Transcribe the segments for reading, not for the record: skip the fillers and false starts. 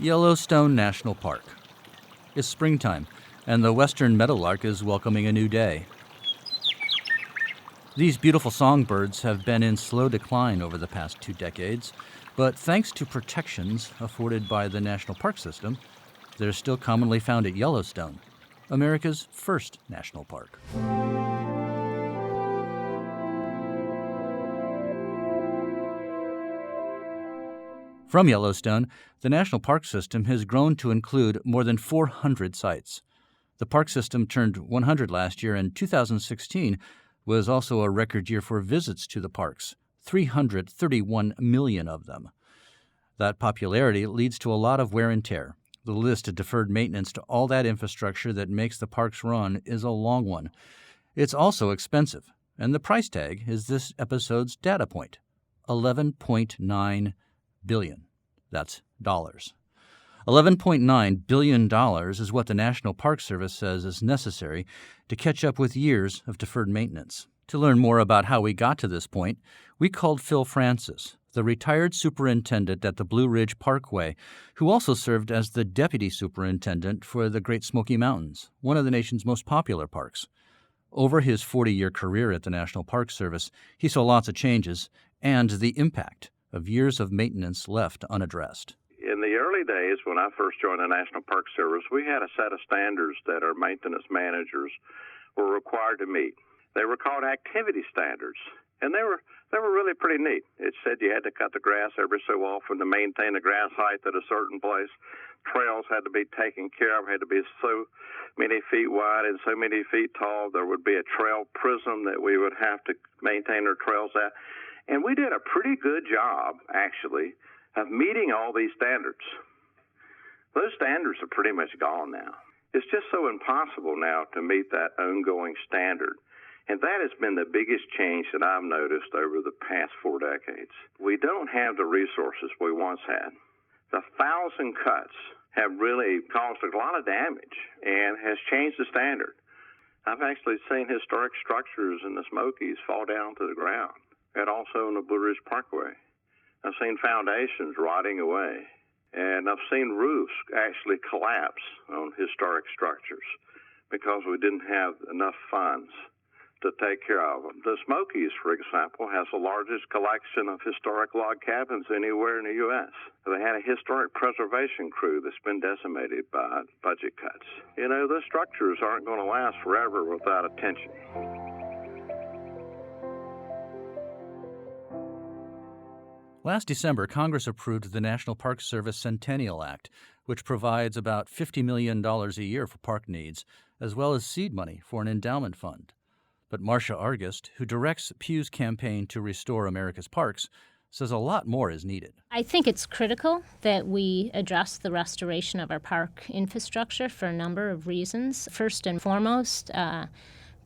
Yellowstone National Park. It's springtime, and the western meadowlark is welcoming a new day. These beautiful songbirds have been in slow decline over the past 2 decades, but thanks to protections afforded by the National Park System, they're still commonly found at Yellowstone, America's first national park. From Yellowstone, the National Park System has grown to include more than 400 sites. The park system turned 100 last year, and 2016 was also a record year for visits to the parks, 331 million of them. That popularity leads to a lot of wear and tear. The list of deferred maintenance to all that infrastructure that makes the parks run is a long one. It's also expensive, and the price tag is this episode's data point, $11.9 billion. That's dollars. $11.9 billion is what the National Park Service says is necessary to catch up with years of deferred maintenance. To learn more about how we got to this point, we called Phil Francis, the retired superintendent at the Blue Ridge Parkway, who also served as the deputy superintendent for the Great Smoky Mountains, one of the nation's most popular parks. Over his 40-year career at the National Park Service, he saw lots of changes and the impact of years of maintenance left unaddressed. In the early days, when I first joined the National Park Service, we had a set of standards that our maintenance managers were required to meet. They were called activity standards, and they were really pretty neat. It said you had to cut the grass every so often to maintain the grass height at a certain place. Trails had to be taken care of, had to be so many feet wide and so many feet tall. There would be a trail prism that we would have to maintain our trails at. And we did a pretty good job, actually, of meeting all these standards. Those standards are pretty much gone now. It's just so impossible now to meet that ongoing standard. And that has been the biggest change that I've noticed over the past 4 decades. We don't have the resources we once had. The 1,000 cuts have really caused a lot of damage and has changed the standard. I've actually seen historic structures in the Smokies fall down to the ground, and also in the Blue Ridge Parkway. I've seen foundations rotting away, and I've seen roofs actually collapse on historic structures because we didn't have enough funds to take care of them. The Smokies, for example, has the largest collection of historic log cabins anywhere in the U.S. They had a historic preservation crew that's been decimated by budget cuts. You know, those structures aren't going to last forever without attention. Last December, Congress approved the National Park Service Centennial Act, which provides about $50 million a year for park needs, as well as seed money for an endowment fund. But Marcia Argust, who directs Pew's campaign to restore America's parks, says a lot more is needed. I think it's critical that we address the restoration of our park infrastructure for a number of reasons. First and foremost,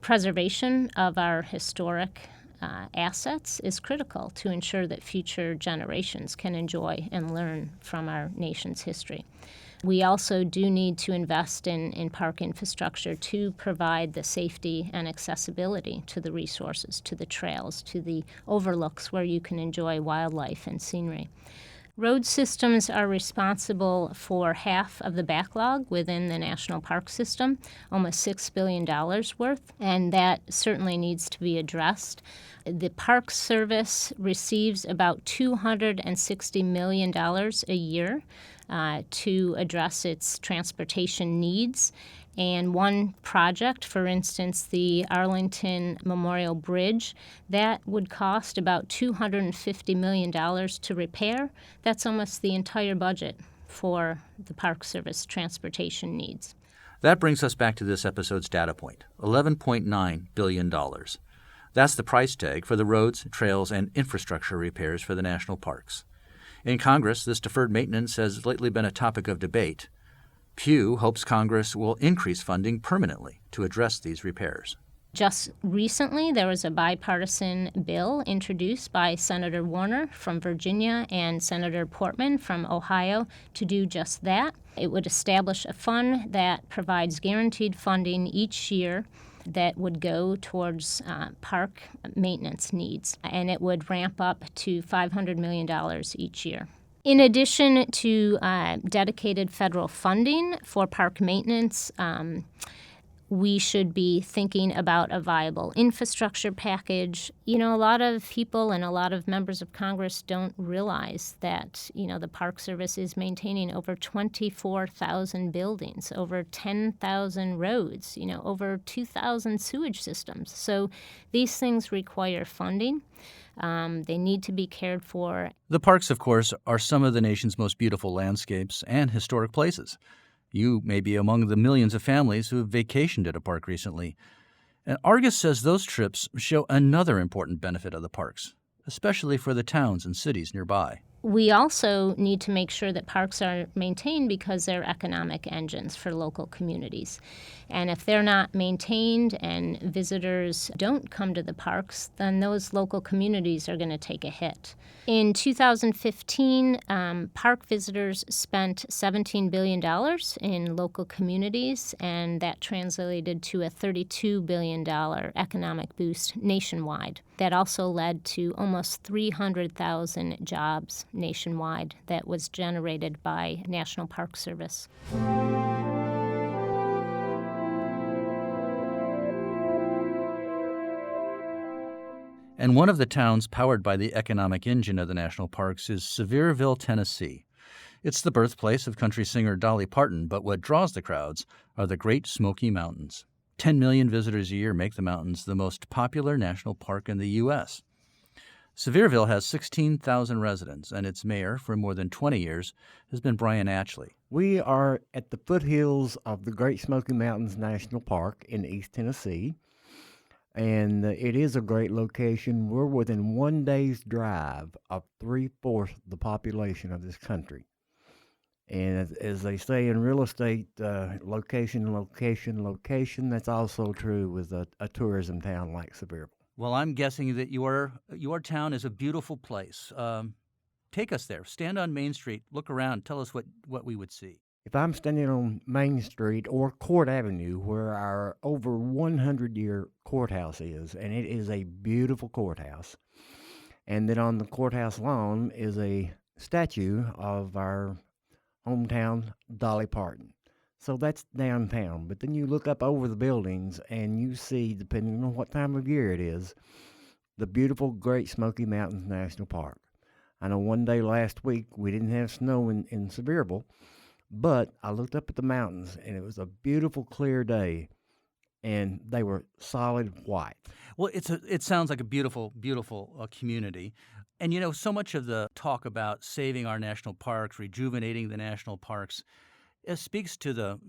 preservation of our historic assets is critical to ensure that future generations can enjoy and learn from our nation's history. We also do need to invest in park infrastructure to provide the safety and accessibility to the resources, to the trails, to the overlooks where you can enjoy wildlife and scenery. Road systems are responsible for half of the backlog within the National Park System, almost $6 billion worth, and that certainly needs to be addressed. The Park Service receives about $260 million a year to address its transportation needs. And one project, for instance, the Arlington Memorial Bridge, that would cost about $250 million to repair. That's almost the entire budget for the Park Service transportation needs. That brings us back to this episode's data point, $11.9 billion. That's the price tag for the roads, trails, and infrastructure repairs for the national parks. In Congress, this deferred maintenance has lately been a topic of debate. Pew hopes Congress will increase funding permanently to address these repairs. Just recently, there was a bipartisan bill introduced by Senator Warner from Virginia and Senator Portman from Ohio to do just that. It would establish a fund that provides guaranteed funding each year that would go towards park maintenance needs, and it would ramp up to $500 million each year. In addition to dedicated federal funding for park maintenance, we should be thinking about a viable infrastructure package. You know, a lot of people and a lot of members of Congress don't realize that, the Park Service is maintaining over 24,000 buildings, over 10,000 roads, over 2,000 sewage systems. So these things require funding. They need to be cared for. The parks, of course, are some of the nation's most beautiful landscapes and historic places. You may be among the millions of families who have vacationed at a park recently. And Argust says those trips show another important benefit of the parks, especially for the towns and cities nearby. We also need to make sure that parks are maintained because they're economic engines for local communities. And if they're not maintained and visitors don't come to the parks, then those local communities are going to take a hit. In 2015, park visitors spent $17 billion in local communities, and that translated to a $32 billion economic boost nationwide. That also led to almost 300,000 jobs nationwide that was generated by National Park Service. And one of the towns powered by the economic engine of the national parks is Sevierville, Tennessee. It's the birthplace of country singer Dolly Parton, but what draws the crowds are the Great Smoky Mountains. 10 million visitors a year make the mountains the most popular national park in the U.S. Sevierville has 16,000 residents, and its mayor for more than 20 years has been Bryan Atchley. We are at the foothills of the Great Smoky Mountains National Park in East Tennessee, and it is a great location. We're within 1 day's drive of 3/4 the population of this country. And as they say in real estate, location, location, location, that's also true with a tourism town like Sevierville. Well, I'm guessing that your town is a beautiful place. Take us there. Stand on Main Street, look around, tell us what we would see. If I'm standing on Main Street or Court Avenue, where our over 100-year courthouse is, and it is a beautiful courthouse, and then on the courthouse lawn is a statue of our hometown Dolly Parton. So that's downtown. But then you look up over the buildings and you see, depending on what time of year it is, the beautiful Great Smoky Mountains National Park. I know one day last week we didn't have snow in Sevierville, but I looked up at the mountains and it was a beautiful clear day and they were solid white. Well, it sounds like a beautiful, beautiful community. And, so much of the talk about saving our national parks, rejuvenating the national parks, it speaks to the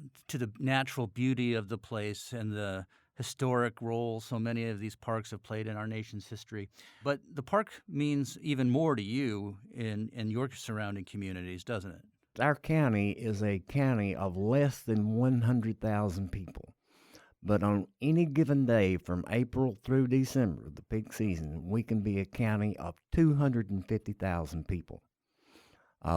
natural beauty of the place and the historic role so many of these parks have played in our nation's history. But the park means even more to you in your surrounding communities, doesn't it? Our county is a county of less than 100,000 people. But on any given day from April through December, the peak season, we can be a county of 250,000 people.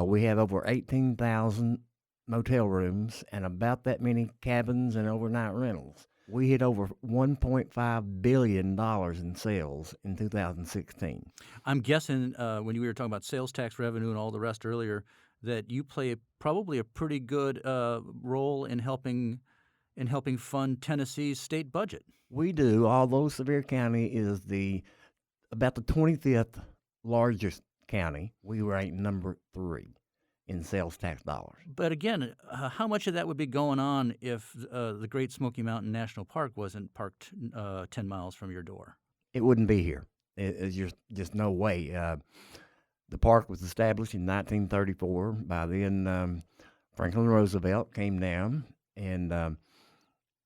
We have over 18,000 motel rooms and about that many cabins and overnight rentals. We hit over $1.5 billion in sales in 2016. I'm guessing when we were talking about sales tax revenue and all the rest earlier, that you play probably a pretty good role in helping fund Tennessee's state budget. We do, although Sevier County is about the 25th largest county. We rank number 3 in sales tax dollars. But again, how much of that would be going on if the Great Smoky Mountain National Park wasn't parked 10 miles from your door? It wouldn't be here. It's just no way. The park was established in 1934. By then, Franklin Roosevelt came down, and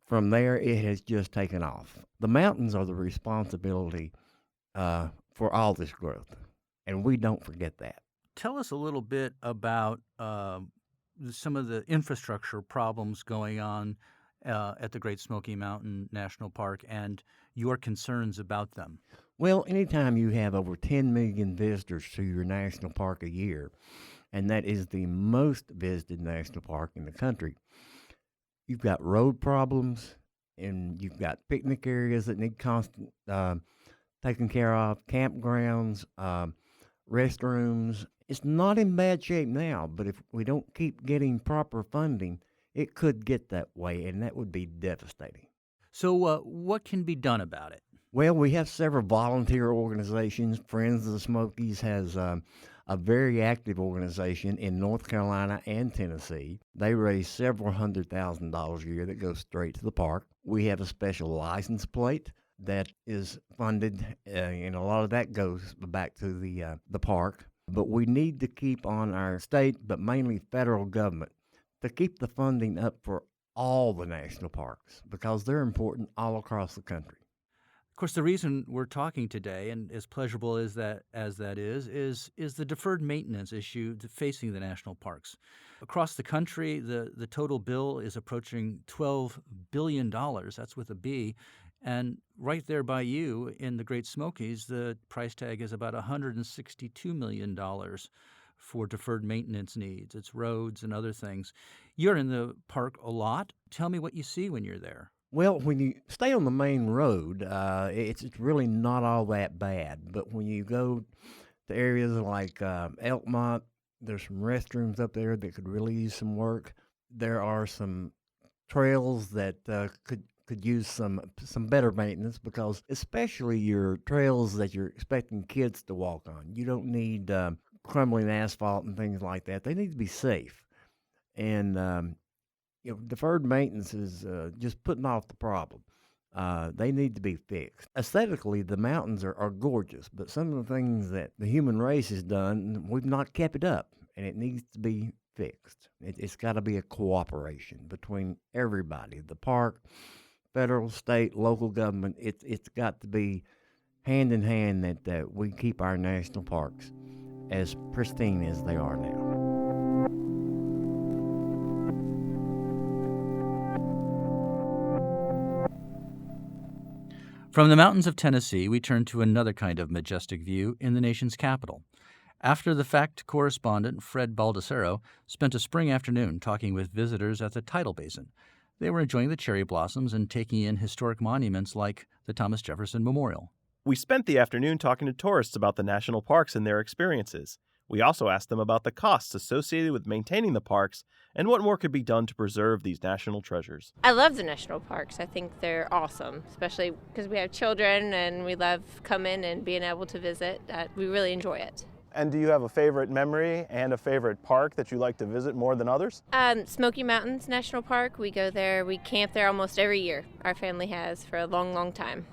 from there, it has just taken off. The mountains are the responsibility for all this growth, and we don't forget that. Tell us a little bit about some of the infrastructure problems going on at the Great Smoky Mountain National Park and your concerns about them. Well, anytime you have over 10 million visitors to your national park a year, and that is the most visited national park in the country, you've got road problems, and you've got picnic areas that need constant taken care of, campgrounds, restrooms. It's not in bad shape now, but if we don't keep getting proper funding, it could get that way, and that would be devastating. So what can be done about it? Well, we have several volunteer organizations. Friends of the Smokies has a very active organization in North Carolina and Tennessee. They raise several $100,000 a year that goes straight to the park. We have a special license plate that is funded, and a lot of that goes back to the park. But we need to keep on our state, but mainly federal government, to keep the funding up for all the national parks because they're important all across the country. Of course, the reason we're talking today, and as pleasurable as that is the deferred maintenance issue facing the national parks. Across the country, the total bill is approaching $12 billion. That's with a B. And right there by you in the Great Smokies, the price tag is about $162 million for deferred maintenance needs. It's roads and other things. You're in the park a lot. Tell me what you see when you're there. Well, when you stay on the main road, it's really not all that bad. But when you go to areas like Elkmont, there's some restrooms up there that could really use some work. There are some trails that could use some better maintenance because especially your trails that you're expecting kids to walk on, you don't need crumbling asphalt and things like that. They need to be safe. And deferred maintenance is just putting off the problem. They need to be fixed. Aesthetically, the mountains are gorgeous, but some of the things that the human race has done, we've not kept it up, and it needs to be fixed. It's got to be a cooperation between everybody, the park, federal, state, local government. It's got to be hand in hand that we keep our national parks as pristine as they are now. From the mountains of Tennessee, we turn to another kind of majestic view in the nation's capital. After the Fact correspondent Fred Baldessaro spent a spring afternoon talking with visitors at the Tidal Basin. They were enjoying the cherry blossoms and taking in historic monuments like the Thomas Jefferson Memorial. We spent the afternoon talking to tourists about the national parks and their experiences. We also asked them about the costs associated with maintaining the parks and what more could be done to preserve these national treasures. I love the national parks. I think they're awesome, especially because we have children and we love coming and being able to visit. We really enjoy it. And do you have a favorite memory and a favorite park that you like to visit more than others? Smoky Mountains National Park. We go there. We camp there almost every year. Our family has for a long, long time.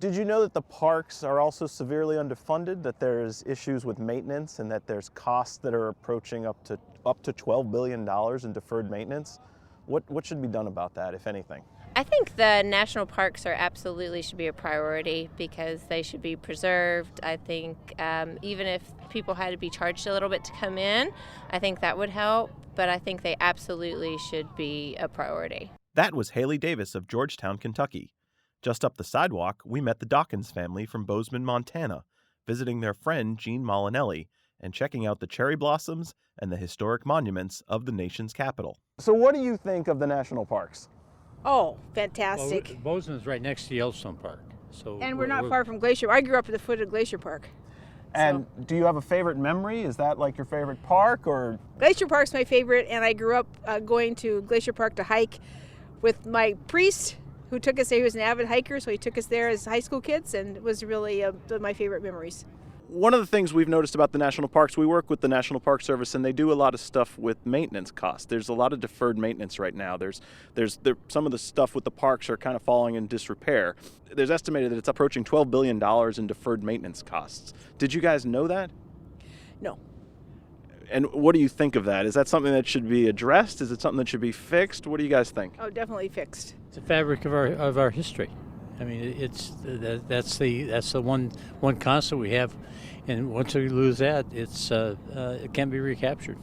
Did you know that the parks are also severely underfunded, that there's issues with maintenance and that there's costs that are approaching up to $12 billion in deferred maintenance? What should be done about that, if anything? I think the national parks absolutely should be a priority because they should be preserved. I think even if people had to be charged a little bit to come in, I think that would help, but I think they absolutely should be a priority. That was Haley Davis of Georgetown, Kentucky. Just up the sidewalk, we met the Dawkins family from Bozeman, Montana, visiting their friend Jean Molinelli and checking out the cherry blossoms and the historic monuments of the nation's capital. So what do you think of the national parks? Oh, fantastic. Well, Bozeman's right next to Yellowstone Park. And we're not far from Glacier. I grew up at the foot of Glacier Park. And do you have a favorite memory? Is that like your favorite park or? Glacier Park's my favorite, and I grew up going to Glacier Park to hike with my priest who took us there. He was an avid hiker, so he took us there as high school kids, and it was really my favorite memories. One of the things we've noticed about the national parks, we work with the National Park Service, and they do a lot of stuff with maintenance costs. There's a lot of deferred maintenance right now. There's some of the stuff with the parks are kind of falling in disrepair. There's estimated that it's approaching $12 billion in deferred maintenance costs. Did you guys know that? No. And what do you think of that? Is that something that should be addressed? Is it something that should be fixed? What do you guys think? Oh, definitely fixed. It's the fabric of our history. I mean, that's the one constant we have, and once we lose that, it can't be recaptured.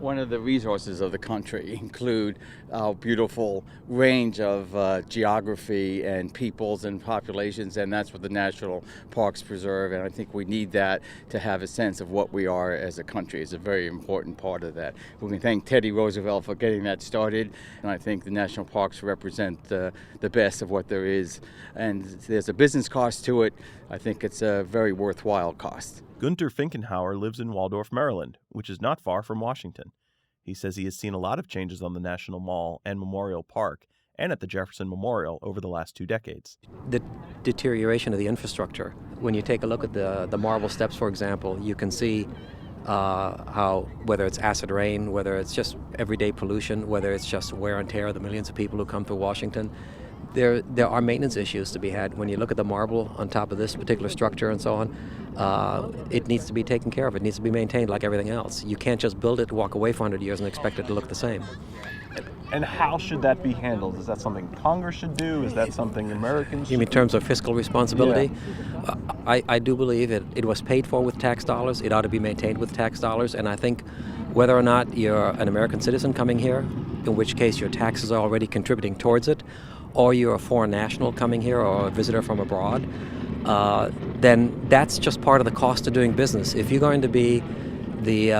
One of the resources of the country include our beautiful range of geography and peoples and populations, and that's what the national parks preserve, and I think we need that to have a sense of what we are as a country. It's a very important part of that. We can thank Teddy Roosevelt for getting that started, and I think the national parks represent the best of what there is, and there's a business cost to it. I think it's a very worthwhile cost. Gunter Finkenhauer lives in Waldorf, Maryland, which is not far from Washington. He says he has seen a lot of changes on the National Mall and Memorial Park and at the Jefferson Memorial over the last 2 decades. The deterioration of the infrastructure. When you take a look at the marble steps, for example, you can see how, whether it's acid rain, whether it's just everyday pollution, whether it's just wear and tear of the millions of people who come through Washington, there are maintenance issues to be had. When you look at the marble on top of this particular structure and so on, it needs to be taken care of. It needs to be maintained like everything else. You can't just build it, walk away for 100 years, and expect it to look the same. And how should that be handled? Is that something Congress should do? Is that something Americans should do? You mean in terms of fiscal responsibility? Yeah. I do believe it was paid for with tax dollars. It ought to be maintained with tax dollars. And I think whether or not you're an American citizen coming here, in which case your taxes are already contributing towards it, or you're a foreign national coming here or a visitor from abroad, then that's just part of the cost of doing business. If you're going to be the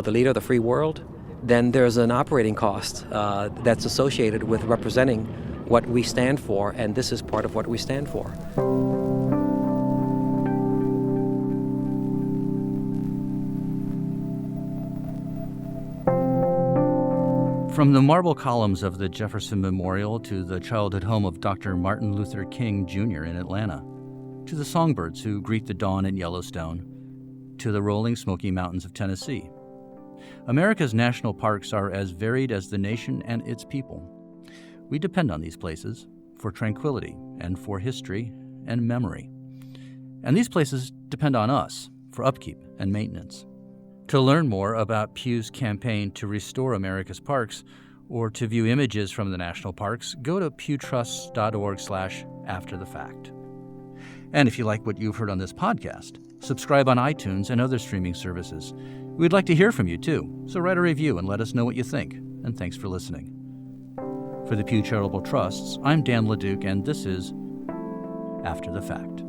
leader of the free world, then there's an operating cost that's associated with representing what we stand for, and this is part of what we stand for. From the marble columns of the Jefferson Memorial to the childhood home of Dr. Martin Luther King Jr. in Atlanta, to the songbirds who greet the dawn in Yellowstone, to the rolling Smoky Mountains of Tennessee, America's national parks are as varied as the nation and its people. We depend on these places for tranquility and for history and memory. And these places depend on us for upkeep and maintenance. To learn more about Pew's campaign to restore America's parks or to view images from the national parks, go to pewtrusts.org/afterthefact. And if you like what you've heard on this podcast, subscribe on iTunes and other streaming services. We'd like to hear from you, too, so write a review and let us know what you think. And thanks for listening. For the Pew Charitable Trusts, I'm Dan LeDuc, and this is After the Fact.